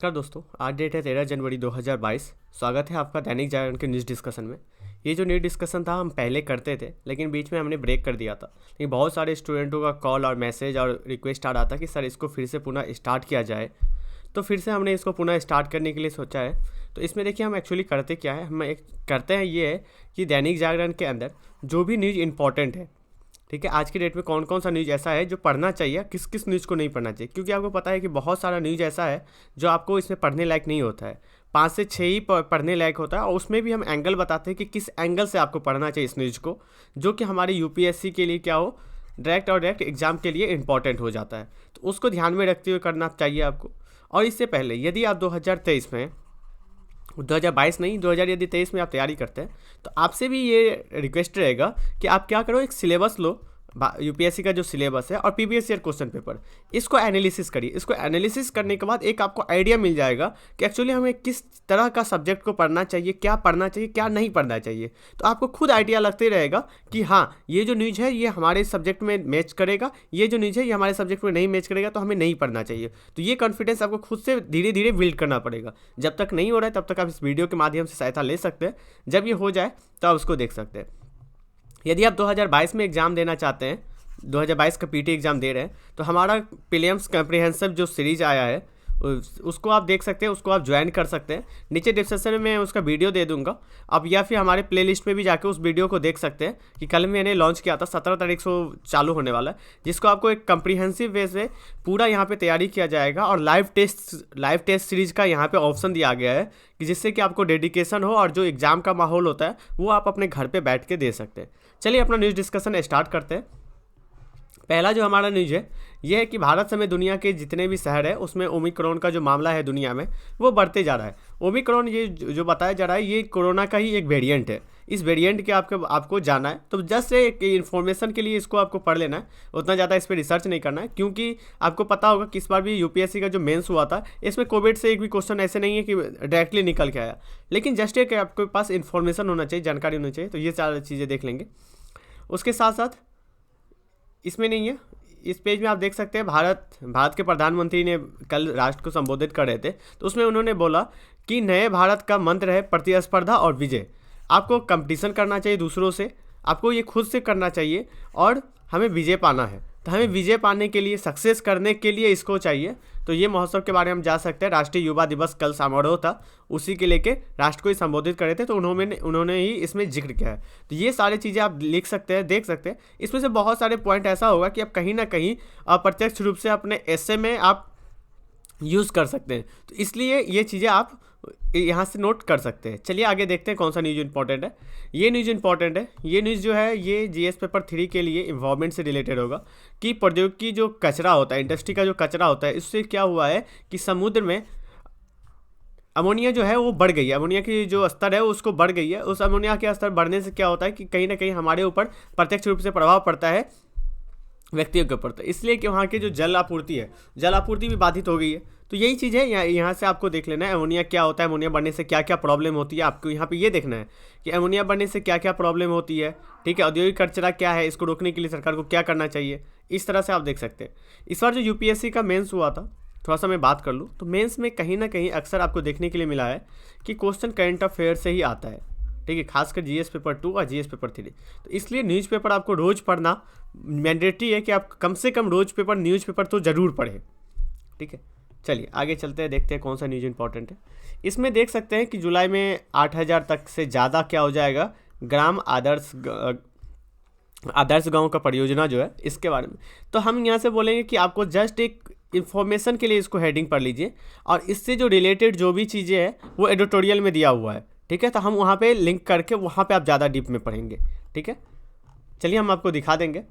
नमस्कार दोस्तों, आज डेट है 13 जनवरी 2022। स्वागत है आपका दैनिक जागरण के न्यूज़ डिस्कशन में। ये जो न्यूज़ डिस्कशन था हम पहले करते थे, लेकिन बीच में हमने ब्रेक कर दिया था। लेकिन बहुत सारे स्टूडेंटों का कॉल और मैसेज और रिक्वेस्ट आ रहा था कि सर इसको फिर से पुनः स्टार्ट किया जाए। तो फिर से हमने इसको पुनः स्टार्ट करने के लिए सोचा है। तो इसमें देखिए हम एक्चुअली करते क्या है, हम एक करते हैं ये है कि दैनिक जागरण के अंदर जो भी न्यूज़ इंपॉर्टेंट है, ठीक है, आज की डेट में कौन कौन सा न्यूज़ ऐसा है जो पढ़ना चाहिए, किस किस न्यूज़ को नहीं पढ़ना चाहिए। क्योंकि आपको पता है कि बहुत सारा न्यूज़ ऐसा है जो आपको इसमें पढ़ने लायक नहीं होता है। 5 से 6 ही पढ़ने लायक होता है, और उसमें भी हम एंगल बताते हैं कि किस एंगल से आपको पढ़ना चाहिए इस न्यूज़ को, जो कि हमारे यूपीएससी के लिए क्या हो, डायरेक्ट एग्जाम के लिए इंपॉर्टेंट हो जाता है। तो उसको ध्यान में रखते हुए करना चाहिए आपको। और इससे पहले यदि आप 2023 में 2022 नहीं 2000 यदि 23 में आप तैयारी करते हैं, तो आपसे भी ये रिक्वेस्ट रहेगा कि आप क्या करो, एक सिलेबस लो, यूपीएससी का जो सिलेबस है और प्रीवियस ईयर क्वेश्चन पेपर, इसको एनालिसिस करिए। इसको एनालिसिस करने के बाद एक आपको आइडिया मिल जाएगा कि एक्चुअली हमें किस तरह का सब्जेक्ट को पढ़ना चाहिए, क्या पढ़ना चाहिए, क्या नहीं पढ़ना चाहिए। तो आपको खुद आइडिया लगते रहेगा कि हाँ, ये जो न्यूज़ है ये हमारे सब्जेक्ट में मैच करेगा, ये जो न्यूज़ है ये हमारे सब्जेक्ट में नहीं मैच करेगा, तो हमें नहीं पढ़ना चाहिए। तो ये कॉन्फिडेंस आपको खुद से धीरे धीरे बिल्ड करना पड़ेगा। जब तक नहीं हो रहा है तब तक आप इस वीडियो के माध्यम से सहायता ले सकते हैं। जब ये हो जाए तो आप उसको देख सकते हैं। यदि आप 2022 में एग्ज़ाम देना चाहते हैं, 2022 का पीटी एग्ज़ाम दे रहे हैं, तो हमारा प्रीलिम्स कॉम्प्रिहेंसिव जो सीरीज़ आया है उसको आप देख सकते हैं, उसको आप ज्वाइन कर सकते हैं। नीचे डिस्क्रिप्शन में मैं उसका वीडियो दे दूंगा आप, या फिर हमारे प्लेलिस्ट में भी जाके उस वीडियो को देख सकते हैं कि कल मैंने लॉन्च किया था। 17 तारीख से चालू होने वाला है, जिसको आपको एक कम्प्रीहेंसिव वे से पूरा यहाँ पे तैयारी किया जाएगा। और लाइव टेस्ट सीरीज़ का यहाँ पे ऑप्शन दिया गया है कि जिससे कि आपको डेडिकेशन हो और जो एग्ज़ाम का माहौल होता है वो आप अपने घर पर बैठ के दे सकते हैं। चलिए अपना न्यूज़ डिस्कशन स्टार्ट करते हैं। पहला जो हमारा न्यूज़ है ये है कि भारत समेत दुनिया के जितने भी शहर है उसमें ओमिक्रॉन का जो मामला है दुनिया में वो बढ़ते जा रहा है। ओमिक्रॉन ये जो बताया जा रहा है ये कोरोना का ही एक वेरिएंट है। इस वेरिएंट के आपको जाना है, तो जस्ट एक इन्फॉर्मेशन के लिए इसको आपको पढ़ लेना है, उतना ज़्यादा इस पर रिसर्च नहीं करना है। क्योंकि आपको पता होगा कि इस बार भी यूपीएससी का जो मेंस हुआ था इसमें कोविड से एक भी क्वेश्चन ऐसे नहीं है कि डायरेक्टली निकल के आया, लेकिन जस्ट एक आपके पास इन्फॉर्मेशन होना चाहिए, जानकारी होनी चाहिए। तो ये सारी चीज़ें देख लेंगे। उसके साथ साथ इसमें नहीं है, इस पेज में आप देख सकते हैं भारत के प्रधानमंत्री ने कल राष्ट्र को संबोधित कर रहे थे, तो उसमें उन्होंने बोला कि नए भारत का मंत्र है प्रतिस्पर्धा और विजय। आपको कंपटीशन करना चाहिए दूसरों से, आपको ये खुद से करना चाहिए, और हमें विजय पाना है। तो हमें विजय पाने के लिए, सक्सेस करने के लिए इसको चाहिए। तो ये महोत्सव के बारे में हम जा सकते हैं। राष्ट्रीय युवा दिवस कल समारोह था, उसी के लेके राष्ट्र को ही संबोधित कर रहे थे, तो उन्होंने ही इसमें जिक्र किया है। तो ये सारी चीज़ें आप लिख सकते हैं, देख सकते हैं। इसमें से बहुत सारे पॉइंट ऐसा होगा कि आप कहीं ना कहीं अप्रत्यक्ष रूप से अपने एसे में आप यूज़ कर सकते हैं। तो इसलिए ये चीज़ें आप यहाँ से नोट कर सकते हैं। चलिए आगे देखते हैं कौन सा न्यूज़ इंपॉर्टेंट है। ये न्यूज़ इंपॉर्टेंट है। ये न्यूज़ जो है ये जीएस पेपर 3 के लिए इन्वायरमेंट से रिलेटेड होगा कि प्रौद्योगिकी जो कचरा होता है, इंडस्ट्री का जो कचरा होता है, इससे क्या हुआ है कि समुद्र में अमोनिया जो है वो बढ़ गई है। अमोनिया की जो स्तर है उसको बढ़ गई है। उस अमोनिया के स्तर बढ़ने से क्या होता है कि कहीं ना कहीं हमारे ऊपर प्रत्यक्ष रूप से प्रभाव पड़ता है व्यक्तियों के ऊपर। तो इसलिए कि वहाँ की जो जल आपूर्ति भी बाधित हो गई है। तो यही चीज़ है, यहाँ से आपको देख लेना है अमोनिया क्या होता है, अमोनिया बढ़ने से क्या क्या प्रॉब्लम होती है। आपको यहाँ पे ये देखना है कि अमोनिया बढ़ने से क्या क्या प्रॉब्लम होती है, ठीक है। औद्योगिक कचरा क्या है, इसको रोकने के लिए सरकार को क्या करना चाहिए, इस तरह से आप देख सकते हैं। इस बार जो यूपीएससी का मेंस हुआ था, थोड़ा सा मैं बात कर लूँ तो मेंस में कहीं ना कहीं अक्सर आपको देखने के लिए मिला है कि क्वेश्चन करंट अफेयर से ही आता है, ठीक है, खासकर जीएस पेपर 2 और जीएस पेपर 3। तो इसलिए न्यूज़पेपर आपको रोज़ पढ़ना मैंडेटरी है कि आप कम से कम न्यूज़पेपर तो ज़रूर पढ़ें, ठीक है। चलिए आगे चलते हैं, देखते हैं कौन सा न्यूज़ इंपॉर्टेंट है। इसमें देख सकते हैं कि जुलाई में 8,000 तक से ज़्यादा क्या हो जाएगा, ग्राम आदर्श गांव का परियोजना जो है इसके बारे में। तो हम यहाँ से बोलेंगे कि आपको जस्ट एक इन्फॉर्मेशन के लिए इसको हेडिंग पढ़ लीजिए, और इससे जो रिलेटेड जो भी चीज़ें हैं वो एडिटोरियल में दिया हुआ है, ठीक है। तो हम वहाँ पे लिंक करके वहाँ पे आप ज़्यादा डीप में पढ़ेंगे, ठीक है। चलिए हम आपको दिखा देंगे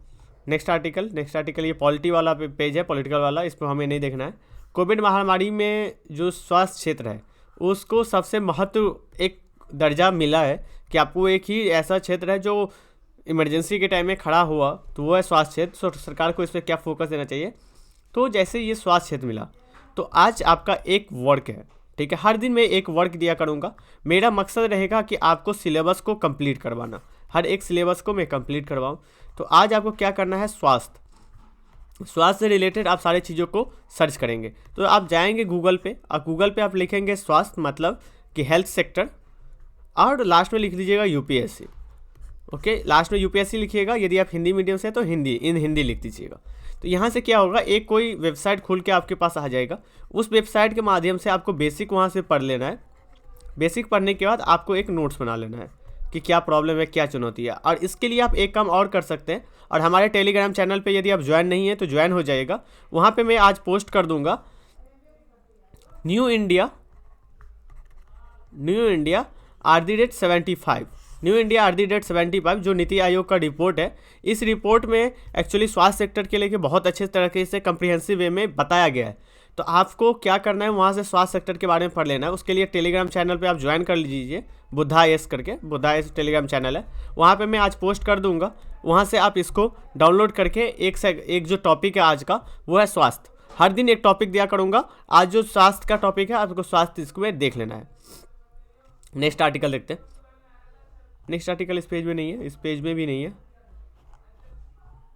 नेक्स्ट आर्टिकल। ये पॉलिटी वाला पेज है, पॉलिटिकल वाला, इस पर हमें नहीं देखना है। कोविड महामारी में जो स्वास्थ्य क्षेत्र है उसको सबसे महत्व एक दर्जा मिला है कि आपको एक ही ऐसा क्षेत्र है जो इमरजेंसी के टाइम में खड़ा हुआ, तो वो है स्वास्थ्य क्षेत्र। तो सरकार को इस पर क्या फोकस देना चाहिए। तो जैसे ये स्वास्थ्य क्षेत्र मिला, तो आज आपका एक वर्क है, ठीक है। हर दिन मैं एक वर्क दिया करूँगा। मेरा मकसद रहेगा कि आपको सिलेबस को कंप्लीट करवाना, हर एक सिलेबस को मैं कंप्लीट करवाऊँ। तो आज आपको क्या करना है, स्वास्थ्य। स्वास्थ्य से रिलेटेड आप सारी चीज़ों को सर्च करेंगे। तो आप जाएंगे गूगल पे और गूगल पे आप लिखेंगे स्वास्थ्य मतलब कि हेल्थ सेक्टर, और लास्ट में लिख दीजिएगा यूपीएससी। ओके, लास्ट में यूपीएससी लिखिएगा। यदि आप हिंदी मीडियम से तो हिंदी, इन हिंदी लिख दीजिएगा। तो यहाँ से क्या होगा, एक कोई वेबसाइट खुल के आपके पास आ जाएगा। उस वेबसाइट के माध्यम से आपको बेसिक वहाँ से पढ़ लेना है। बेसिक पढ़ने के बाद आपको एक नोट्स बना लेना है कि क्या प्रॉब्लम है, क्या चुनौती है। और इसके लिए आप एक काम और कर सकते हैं, और हमारे टेलीग्राम चैनल पे यदि आप ज्वाइन नहीं है तो ज्वाइन हो जाइएगा। वहाँ पे मैं आज पोस्ट कर दूंगा न्यू इंडिया @75, न्यू इंडिया @75 जो नीति आयोग का रिपोर्ट है। इस रिपोर्ट में एक्चुअली स्वास्थ्य सेक्टर के लिए बहुत अच्छे तरीके से कम्प्रिहेंसिव वे में बताया गया है। तो आपको क्या करना है, वहाँ से स्वास्थ्य सेक्टर के बारे में पढ़ लेना है। उसके लिए टेलीग्राम चैनल पे आप ज्वाइन कर लीजिए, बुद्धा एस करके, बुद्धा एस टेलीग्राम चैनल है। वहाँ पे मैं आज पोस्ट कर दूंगा, वहाँ से आप इसको डाउनलोड करके एक जो टॉपिक है आज का वो है स्वास्थ्य। हर दिन एक टॉपिक दिया करूँगा। आज जो स्वास्थ्य का टॉपिक है आपको स्वास्थ्य इसको देख लेना है। नेक्स्ट आर्टिकल देखते हैं। नेक्स्ट आर्टिकल इस पेज में नहीं है, इस पेज में भी नहीं है,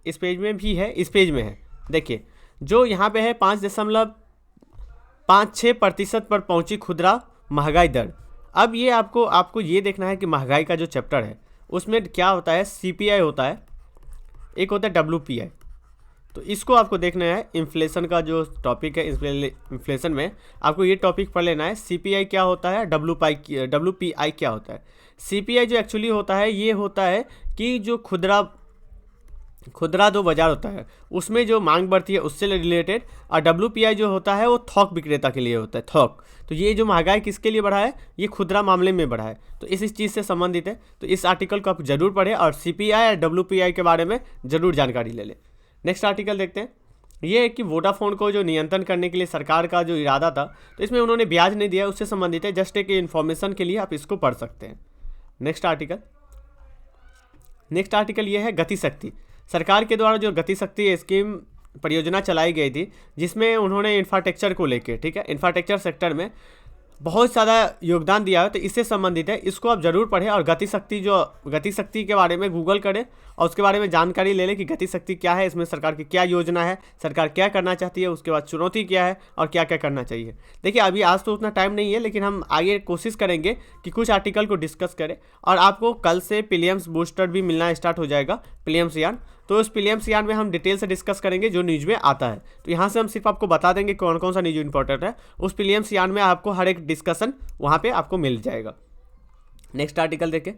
इस पेज में भी है, इस पेज में है। देखिए जो यहाँ पे है 5.56% पर पहुँची खुदरा महंगाई दर। अब ये आपको ये देखना है कि महंगाई का जो चैप्टर है उसमें क्या होता है, सीपीआई होता है, एक होता है डब्ल्यूपीआई। तो इसको आपको देखना है। इन्फ्लेशन का जो टॉपिक है, इन्फ्लेशन में आपको ये टॉपिक पढ़ लेना है। सीपीआई क्या होता है, डब्ल्यूपीआई क्या होता है। सीपीआई जो एक्चुअली होता है, ये होता है कि जो खुदरा जो बाजार होता है उसमें जो मांग बढ़ती है उससे रिलेटेड, और डब्ल्यूपीआई जो होता है वो थोक विक्रेता के लिए होता है, थोक। तो ये जो महंगाई किसके लिए बढ़ा है, ये खुदरा मामले में बढ़ा है। तो इस चीज़ से संबंधित है। तो इस आर्टिकल को आप जरूर पढ़ें और सीपीआई और डब्ल्यूपीआई के बारे में ज़रूर जानकारी ले लें। नेक्स्ट आर्टिकल देखते हैं। ये है कि वोडाफोन को जो नियंत्रण करने के लिए सरकार का जो इरादा था, तो इसमें उन्होंने ब्याज नहीं दिया, उससे संबंधित है। जस्ट एक इन्फॉर्मेशन के लिए आप इसको पढ़ सकते हैं। नेक्स्ट आर्टिकल ये है गति शक्ति। सरकार के द्वारा जो गति शक्ति स्कीम परियोजना चलाई गई थी, जिसमें उन्होंने इंफ्रास्ट्रक्चर को लेके, ठीक है, इंफ्रास्ट्रक्चर सेक्टर में बहुत ज़्यादा योगदान दिया है। तो इससे संबंधित है, इसको आप जरूर पढ़ें। और गति शक्ति के बारे में गूगल करें और उसके बारे में जानकारी ले लें कि गति शक्ति क्या है, इसमें सरकार की क्या योजना है, सरकार क्या करना चाहती है, उसके बाद चुनौती क्या है और क्या क्या करना चाहिए। देखिए अभी आज तो उतना टाइम नहीं है, लेकिन हम आगे कोशिश करेंगे कि कुछ आर्टिकल को डिस्कस करें। और आपको कल से प्रीलिम्स बूस्टर भी मिलना स्टार्ट हो जाएगा, प्रीलिम्स यान। तो उस प्रीलिम्स यान में हम डिटेल से डिस्कस करेंगे जो न्यूज़ में आता है। तो यहाँ से हम सिर्फ आपको बता देंगे कौन कौन सा न्यूज़ इंपॉर्टेंट है। उस प्रीलिम्स यान में आपको हर एक डिस्कशन वहाँ पे आपको मिल जाएगा। नेक्स्ट आर्टिकल देखें।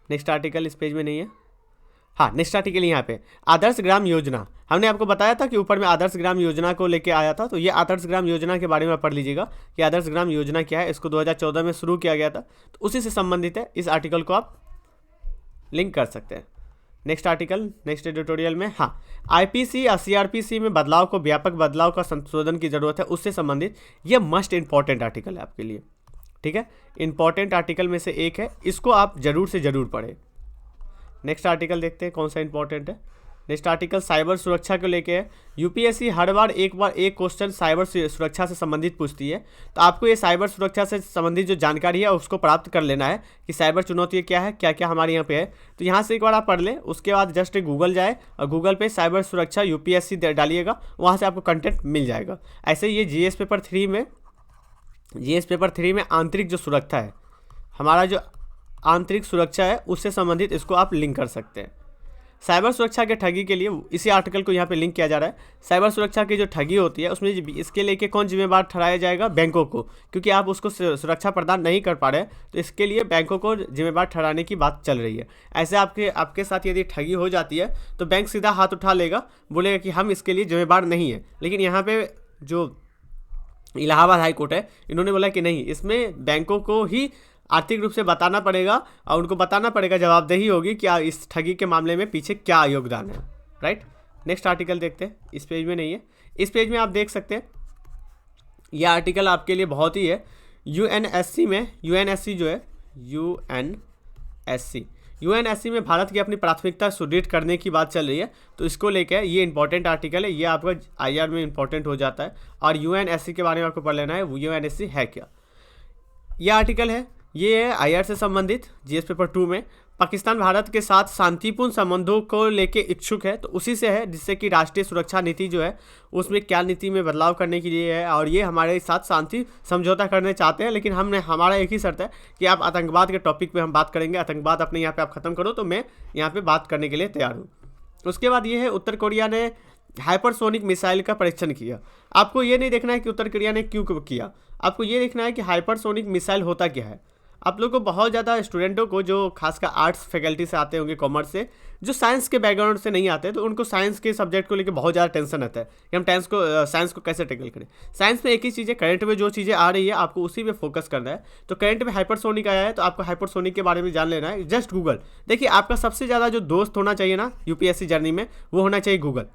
नेक्स्ट आर्टिकल इस पेज में नहीं है। हाँ, नेक्स्ट आर्टिकल यहाँ पे आदर्श ग्राम योजना। हमने आपको बताया था कि ऊपर में आदर्श ग्राम योजना को लेके आया था। तो ये आदर्श ग्राम योजना के बारे में पढ़ लीजिएगा कि आदर्श ग्राम योजना क्या है। इसको 2014 में शुरू किया गया था, तो उसी से संबंधित है। इस आर्टिकल को आप लिंक कर सकते हैं। नेक्स्ट आर्टिकल, नेक्स्ट एडिटोरियल में, हाँ, आईपीसी और सीआरपीसी में बदलाव को, व्यापक बदलाव का संशोधन की जरूरत है, उससे संबंधित ये मस्ट इंपॉर्टेंट आर्टिकल है आपके लिए। ठीक है, इंपॉर्टेंट आर्टिकल में से एक है, इसको आप जरूर से जरूर पढ़ें। नेक्स्ट आर्टिकल देखते हैं कौन सा इंपॉर्टेंट है। नेक्स्ट आर्टिकल साइबर सुरक्षा को लेके है। यूपीएससी हर बार एक क्वेश्चन साइबर सुरक्षा से संबंधित पूछती है। तो आपको ये साइबर सुरक्षा से संबंधित जो जानकारी है उसको प्राप्त कर लेना है कि साइबर चुनौती क्या है, क्या क्या हमारे यहाँ पे है। तो यहाँ से एक बार आप पढ़ लें, उसके बाद जस्ट गूगल जाए और गूगल पे साइबर सुरक्षा यूपीएससी डालिएगा, वहाँ से आपको कंटेंट मिल जाएगा। ऐसे ये जीएस पेपर 3 में आंतरिक जो सुरक्षा है, हमारा जो आंतरिक सुरक्षा है उससे संबंधित इसको आप लिंक कर सकते हैं। साइबर सुरक्षा के ठगी के लिए इसी आर्टिकल को यहाँ पे लिंक किया जा रहा है। साइबर सुरक्षा की जो ठगी होती है उसमें इसके लेके कौन जिम्मेदार ठहराया जाएगा, बैंकों को, क्योंकि आप उसको सुरक्षा प्रदान नहीं कर पा रहे, तो इसके लिए बैंकों को जिम्मेदार ठहराने की बात चल रही है। ऐसे आपके साथ यदि ठगी हो जाती है तो बैंक सीधा हाथ उठा लेगा, बोलेगा कि हम इसके लिए जिम्मेदार नहीं है। लेकिन यहाँ पे जो इलाहाबाद हाई कोर्ट है, इन्होंने बोला कि नहीं, इसमें बैंकों को ही आर्थिक रूप से बताना पड़ेगा और उनको बताना पड़ेगा, जवाबदेही होगी कि इस ठगी के मामले में पीछे क्या योगदान है। राइट, नेक्स्ट आर्टिकल देखते हैं। इस पेज में नहीं है, इस पेज में आप देख सकते हैं। यह आर्टिकल आपके लिए बहुत ही है। यूएनएससी में, यूएनएससी जो है, यूएनएससी में भारत की अपनी प्राथमिकता सुदृढ़ करने की बात चल रही है। तो इसको लेकर ये इंपॉर्टेंट आर्टिकल है, ये आपका आईआर में इंपॉर्टेंट हो जाता है। और यूएनएससी के बारे में आपको पढ़ लेना है, यूएनएससी है क्या। यह आर्टिकल है, ये है IR से संबंधित GS पेपर 2 में। पाकिस्तान भारत के साथ शांतिपूर्ण संबंधों को लेके इच्छुक है, तो उसी से है जिससे कि राष्ट्रीय सुरक्षा नीति जो है उसमें क्या नीति में बदलाव करने के लिए है, और ये हमारे साथ शांति समझौता करने चाहते हैं। लेकिन हमारा एक ही शर्त है कि आप आतंकवाद के टॉपिक पे हम बात करेंगे, आतंकवाद अपने यहाँ पे आप ख़त्म करो तो मैं यहाँ पे बात करने के लिए तैयार हूँ। उसके बाद ये है उत्तर कोरिया ने हाइपरसोनिक मिसाइल का परीक्षण किया। आपको ये नहीं देखना है कि उत्तर कोरिया ने क्यों किया, आपको ये देखना है कि हाइपरसोनिक मिसाइल होता क्या है। आप लोगों को बहुत ज़्यादा स्टूडेंटों को जो खासकर आर्ट्स फैकल्टी से आते होंगे, कॉमर्स से, जो साइंस के बैकग्राउंड से नहीं आते, तो उनको साइंस के सब्जेक्ट को लेकर बहुत ज़्यादा टेंशन रहता है कि हम साइंस को कैसे टैकल करें। साइंस में एक ही चीज़ है, करंट में जो चीज़ें आ रही है आपको उसी पे फोकस करना है। तो करंट में हाइपरसोनिक आया है तो आपको हाइपरसोनिक के बारे में जान लेना है। जस्ट गूगल देखिए, आपका सबसे ज़्यादा जो दोस्त होना चाहिए ना UPSC जर्नी में, वो होना चाहिए गूगल।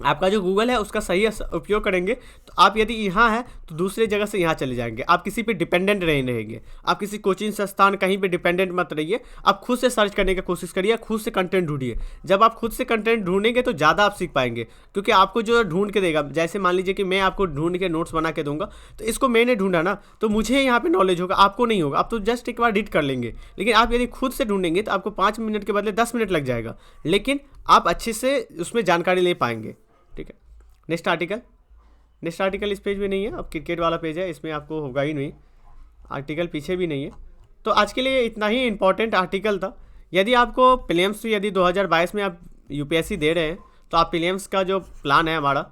आपका जो गूगल है उसका सही उपयोग करेंगे तो आप यदि यहाँ है तो दूसरी जगह से यहाँ चले जाएंगे। आप किसी पे डिपेंडेंट नहीं रहेंगे, आप किसी कोचिंग संस्थान कहीं पे डिपेंडेंट मत रहिए। आप खुद से सर्च करने की कोशिश करिए, खुद से कंटेंट ढूंढिए। जब आप खुद से कंटेंट ढूंढेंगे तो ज़्यादा आप सीख पाएंगे, क्योंकि आपको जो ढूंढ के देगा, जैसे मान लीजिए कि मैं आपको ढूंढ के नोट्स बना के दूंगा, तो इसको मैंने ढूंढा ना तो मुझे यहाँ पे नॉलेज होगा, आपको नहीं होगा। आप तो जस्ट एक बार रीड कर लेंगे। लेकिन आप यदि खुद से ढूंढेंगे तो आपको 5 मिनट के बदले 10 मिनट लग जाएगा, लेकिन आप अच्छे से उसमें जानकारी ले पाएंगे। ठीक है, नेक्स्ट आर्टिकल इस पेज में नहीं है, अब क्रिकेट वाला पेज है, इसमें आपको होगा ही नहीं, आर्टिकल पीछे भी नहीं है। तो आज के लिए इतना ही इम्पॉर्टेंट आर्टिकल था। यदि आपको प्रीलिम्स यदि 2022 में आप UPSC दे रहे हैं तो आप प्रीलिम्स का जो प्लान है, हमारा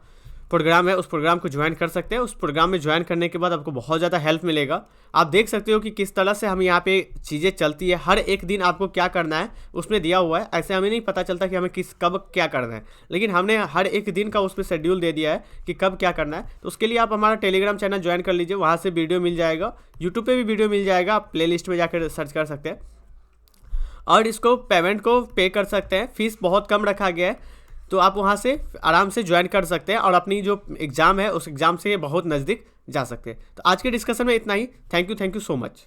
प्रोग्राम है, उस प्रोग्राम को ज्वाइन कर सकते हैं। उस प्रोग्राम में ज्वाइन करने के बाद आपको बहुत ज़्यादा हेल्प मिलेगा। आप देख सकते हो कि किस तरह से हम यहाँ पे चीज़ें चलती है। हर एक दिन आपको क्या करना है उसमें दिया हुआ है। ऐसे हमें नहीं पता चलता कि हमें कब क्या करना है, लेकिन हमने हर एक दिन का उसमें शेड्यूल दे दिया है कि कब क्या करना है। तो उसके लिए आप हमारा टेलीग्राम चैनल ज्वाइन कर लीजिए, वहाँ से वीडियो मिल जाएगा, यूट्यूब पर भी वीडियो मिल जाएगा, आप प्ले लिस्ट में जाकर सर्च कर सकते हैं और इसको पेमेंट को पे कर सकते हैं। फीस बहुत कम रखा गया है, तो आप वहाँ से आराम से ज्वाइन कर सकते हैं और अपनी जो एग्ज़ाम है उस एग्ज़ाम से बहुत नज़दीक जा सकते हैं। तो आज के डिस्कशन में इतना ही। Thank you so much.